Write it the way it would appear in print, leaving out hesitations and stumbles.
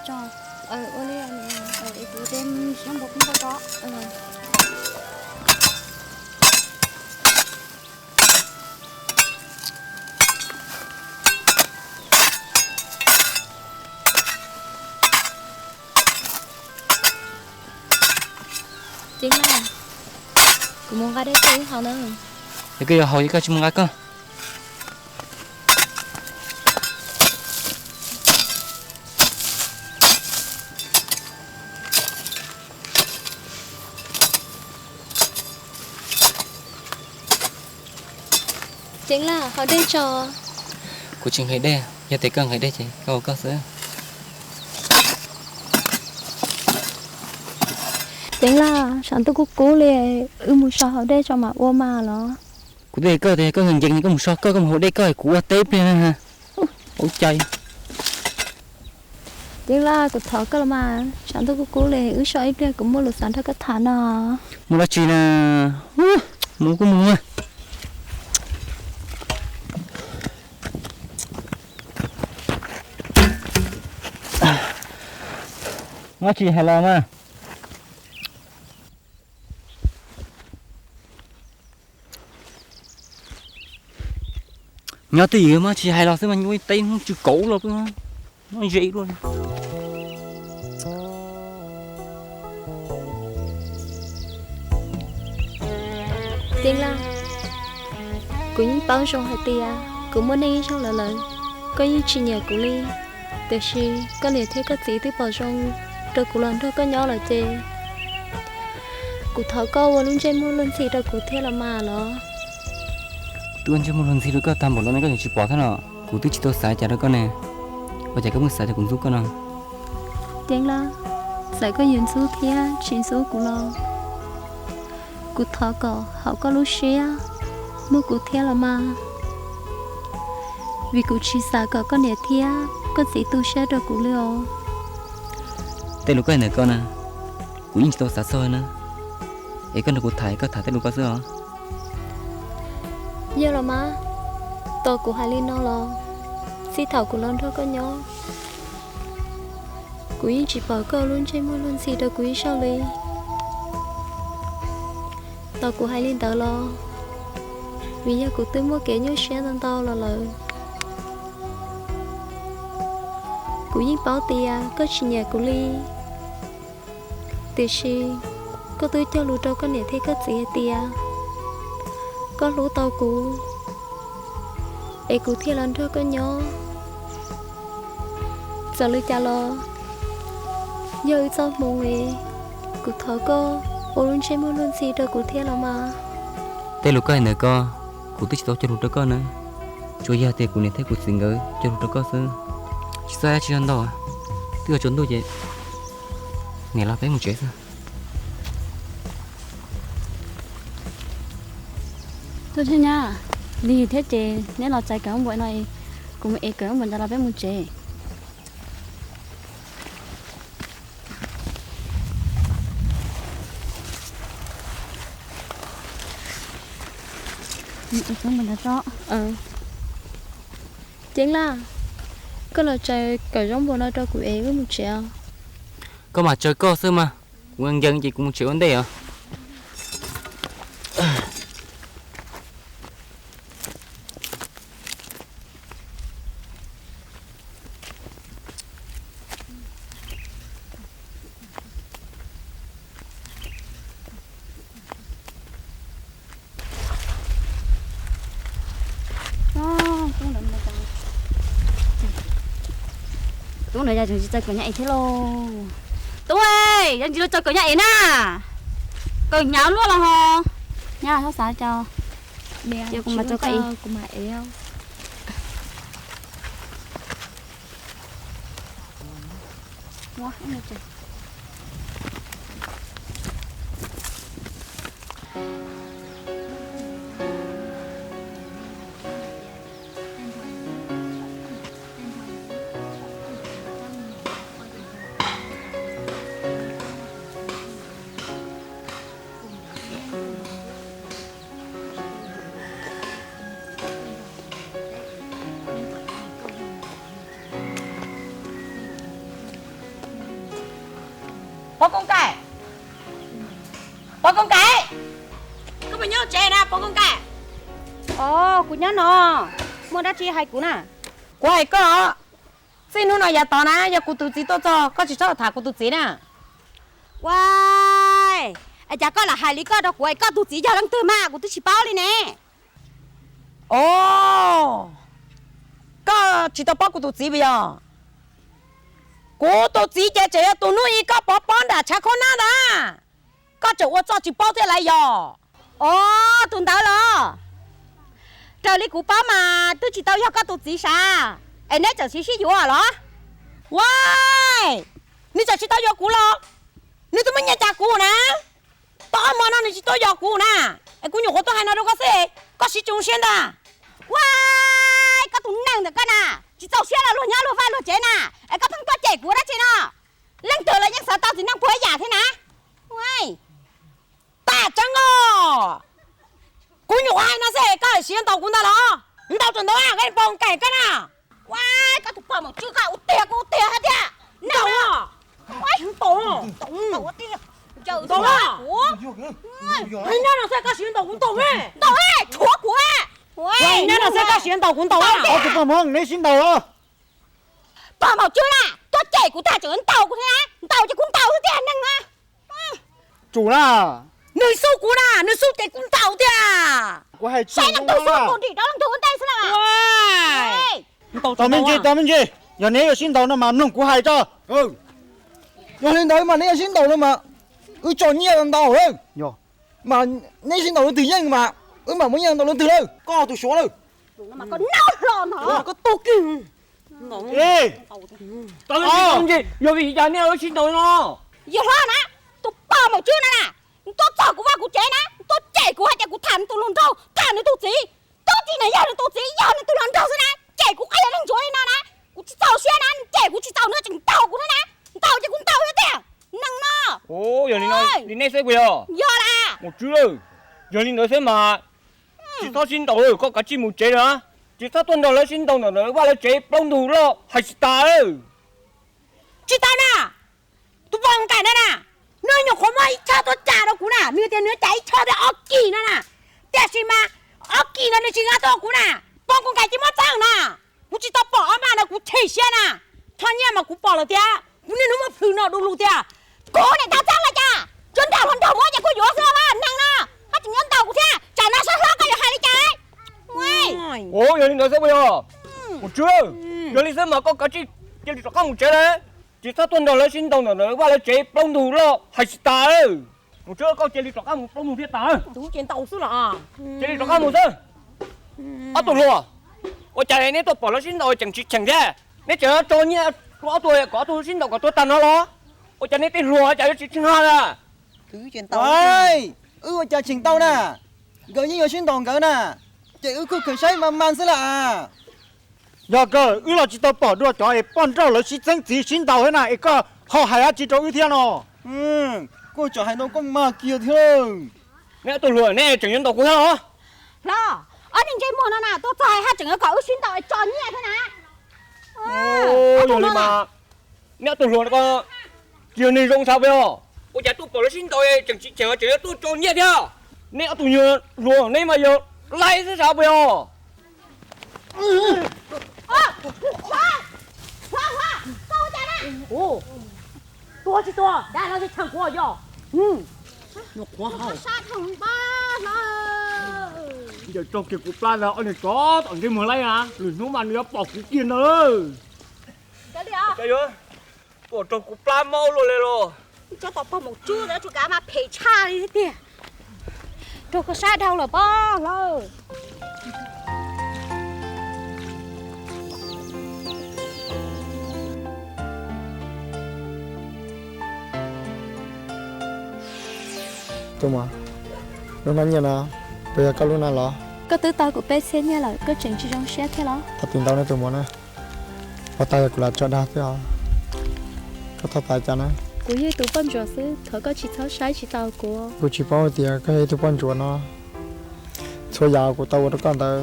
cho ô lê này để tụi đem trong bột không có chính là cũng muốn cái đấy cái họ nữa cái họ cái chúng ngã cơ chính là họ đây cho của chính hay đây giờ thấy cần hay đây chị câu có sữa chính là sáng tôi cố lệ một sao họ đây cho mà ô mà nó của đây cơ thì có hình dạng có một số có một hộ đây coi của tép này ha ôi trời chính là của thợ cơ mà sáng tôi cố lệ sao ít đây cũng mua được sáng thôi cái thản à mua là chỉ là mua có mua nó chỉ hay là mà nhớ tí mà chỉ hay là thế mà nuôi tay không chịu cổ luôn nó dễ luôn chính là cũng bao trong hai tia cũng muốn đi trong lời có những chuyện nhà của ly từ khi có lẽ thấy có gì tới bao trong tôi cũng lần thôi có nhỏ là chê cụ thở câu và luôn trên mua luôn gì đâu cụ thế là mà nó tôi ăn cho một lần gì đó có tham một lần này có thể chịu bỏ thế nào cụ tôi chỉ tôi xài chả đó con nè và chả có một xài thì cũng giúp con nào tiếng là sẽ có những số thia chuyện số của nó cụ thở câu họ có lúc xia mua cụ thế là mà vì cụ chỉ xài có con nè thia con gì tu sửa được cụ liều tên lúc cái này con à cụ nhìn tôi xả soi nữa ấy con được cụ thải có thải tên lúc có sữa giờ là má tôi của hai linh nó lo xí thảo của lớn thôi có nhỏ của yên chỉ bảo cơ luôn trên mua luôn gì đâu của yên sao đi tôi của hai linh tớ lo vì giờ của tôi mua kẻ nhớ xe lên tao là lời của yên bảo tia có chị nhà của ly từ khi có tôi cho lũ đâu có nè thấy có gì tia có lũ tao cũ ấy cũ thiên lần thôi có nhớ giờ lưu cha lo giờ sao mong ấy cũ thở co ô luôn xem luôn gì đâu cũ thiên là mà tên lúc cái này co cụ tôi chỉ tôi cho lúc đó con nữa cho giờ thì cụ này thấy cụ sinh ngơi cho lúc đó con sữa chỉ sao chỉ ăn đâu à tôi trốn tôi vậy này là phải một chuyện sao thôi thế nha đi thế chị nếu là chạy cả ông bữa này cũng ấy cả ông bữa là phải một chị chúng mình đã rõ chính là cái là chạy cả giống bữa nay cho cụ ấy với một chị có mà chơi co sữa mà cũng ăn dân chị cũng chịu vấn đề à Tú này ra chúng ta chơi nhảy thế lô. Tú ơi, dân chỉ chơi nhảy nè. Cười nháo luôn là hò. Nha, sao sao cho. Giờ cùng mà cho cái cùng mà eo. Wow, anh trời. bỏ con cái có bao nhiêu trẻ nè bỏ con cái của nhá nó mua đã chi hay của nè của ai có xin hôm nào giờ tao nè giờ cụ tụi chị tôi cho có chỉ cho thả cụ tụi chị nè Wow, chả có là hai lý có đâu của ai có tụi chỉ giờ lăng tư mà của tụi chỉ bao đi nè. ồ có chỉ tao bỏ cụ tụi chị bây giờ cụ tụi chị trẻ tụi nuôi có bỏ đã chả khó nào đó có chỗ cho chỉ bao thế lại giờ Tụi tao lo. Trời lý của bao mà tụi chỉ tao cho có tụi chỉ sao? Em nãy giờ chỉ vô à lo. Wow,你这去到药库了？你怎么人家库呢？到俺妈那你去到药库呢？哎，姑娘我都还拿着个谁？个是中线的。哇，có tụi năng được cái nè. Chỉ tao xe là luôn nhá luôn vai luôn chế nè. Em có thằng con chạy của đó chị nó. Lần từ là những sợ tao chỉ năng phối giả thế nè. Wow. Ta chẳng ngờ.姑娘还那谁？个是先到库那了？你到准到啊？给你帮改个呢？哇，có tụi bao mà chưa có út tiền hết á. Nào à? Tổng Tao tiền. Chờ Tổng à? của. Anh nhớ là sẽ có xuyên tàu cũng tổng ấy. Tao ấy, chúa của. Anh nhớ là sẽ có xuyên tàu cũng tổng à? Tụi bà mong lấy xin đầu đó. Bao mà chưa nè. Tôi chạy của ta trở tàu của thế nè. Tàu chứ cũng tàu thế tiền nè nè. Chủ là Nơi sâu của nè, nơi sâu chạy cũng tàu thế à? của hai chị Sai làm tàu xuống con đi đó làm tàu con tay sao nào? Wow. tao mình gì giờ nếu xin đầu nó mà nông của hai cho giờ lên đấy mà nếu xin đầu nó mà cho nhiều lần đầu hơn yo mà nếu xin đầu nó tự nhiên mà mà muốn nhận đầu nó từ đâu có từ số đâu Mà có nấu lon hả? Có tô kinh. ê tao mình gì giờ vì giờ nếu xin đầu nó Giờ hoa nè. Tôi bao mà chưa nè. Tôi chờ của ba của chế nè. Tôi chạy của hai cha của thằng tôi luôn đâu. Thằng này tôi chỉ. Tôi chỉ này giờ này tôi chỉ giờ này tôi làm đâu thế nè. Chạy của ai là đang chuối nè nè. Của chị tàu xe nè. Chạy của chị tàu nữa chừng tàu của thế nè. Tàu chứ cũng tàu hết tiền. Nâng nó. ồ giờ đi nói sẽ bây giờ Giờ là. một chú ơi giờ đi nói sẽ mà chỉ tao xin đầu rồi có cả chim một chế nữa chỉ tao tuần đầu lấy xin đầu nữa qua lấy chế bông đủ lo hay ta ơi Chị tao nè. Tôi vòng cái này nè. Nơi nhỏ khó mà cho tôi trả đâu cú nè. Nơi tiền nữa cháy cho để ốc kỳ nè nè. Tại sao mà ốc kỳ nó chỉ ngã tôi cú nè. Bông con cái chỉ mất chẳng nè. Cú chỉ tao bỏ mà nó cú chảy xe nè. Thôi nha mà cú bỏ là thế. Cú nên nó mà phừ nó đúng luôn thế. Cô này tao chắc là cha. Chân đào hoàn đầu mới cho cô dỗ xưa mà. Nâng nó. Hết chừng nhân tàu của thế. Chả nó sao cái là hai đi chạy. Ui. ồ giờ đi nói sẽ bây giờ một chú ơi giờ đi sẽ mà có cả chim chỉ có một chế đấy chỉ tao tuần đầu lấy xin đầu nữa qua lấy chế bông đủ lo hay ta ơi một chú ơi có chế đi trọc ăn bông đủ thiết ta ơi Đúng trên tàu xưa là. chế đi trọc ăn một sơ à tụi lùa ôi trời này tôi bỏ lấy xin đầu chẳng chỉ chẳng thế nếu chờ cho nhé có tôi xin đầu có tôi tàn nó lo ôi trời này tên lùa trời chỉ chừng hai à thứ trên tàu ơi chờ chỉnh tàu nè gỡ như xin đầu gỡ nè chạy cứ khởi say mà man sẽ là giờ cơ là chỉ tao bỏ đua cho ấy bọn trâu lấy xin chân chỉ xin đầu thế này có họ hay chỉ cho ưu tiên nó cô cho hai nó con mà kia thương nè tôi lùa nè chẳng nhân đầu của nó Lo. Ở những cái mùa nào tôi chạy hai chừng có xin tàu tròn nhẹ thôi nè. ôi rồi mà nè tôi lùa nó có chiều này rong sao bây giờ ôi trời tôi bỏ lấy xin đầu chẳng chỉ chờ tôi cho nhẹ theo nè tôi nhớ lùa này mà giờ lại thế sao bây giờ Hoa. Câu chạy nè. Ồ. Tua chứ tua. Đã nó sẽ thằng của rồi. Nó quá hậu. Sát thằng ba rồi. giờ trong kia của plan là anh này có thằng cái mưa lấy à lười nó mà nó bỏ cái kia nữa Cái gì ạ? trời ơi bỏ trong cục plan mau rồi rồi Cho tao bao một chút nữa cho cả mà phê cha đi thế kìa. Tôi có sát đâu là ba rồi. tụi mà nó nói như nào bây giờ có luôn nào lo có tứ tao của bé xe nha là có chuyện chỉ trong xe thế đó thật tình tao nói tụi mà nè và tay của là cho đa thế à có thật tài cho nó của như tụ bên chỗ xứ thở có chỉ tháo sai chỉ tao của cô chỉ bảo tiền cái tụi con chuột nó số giàu của tao nó còn tao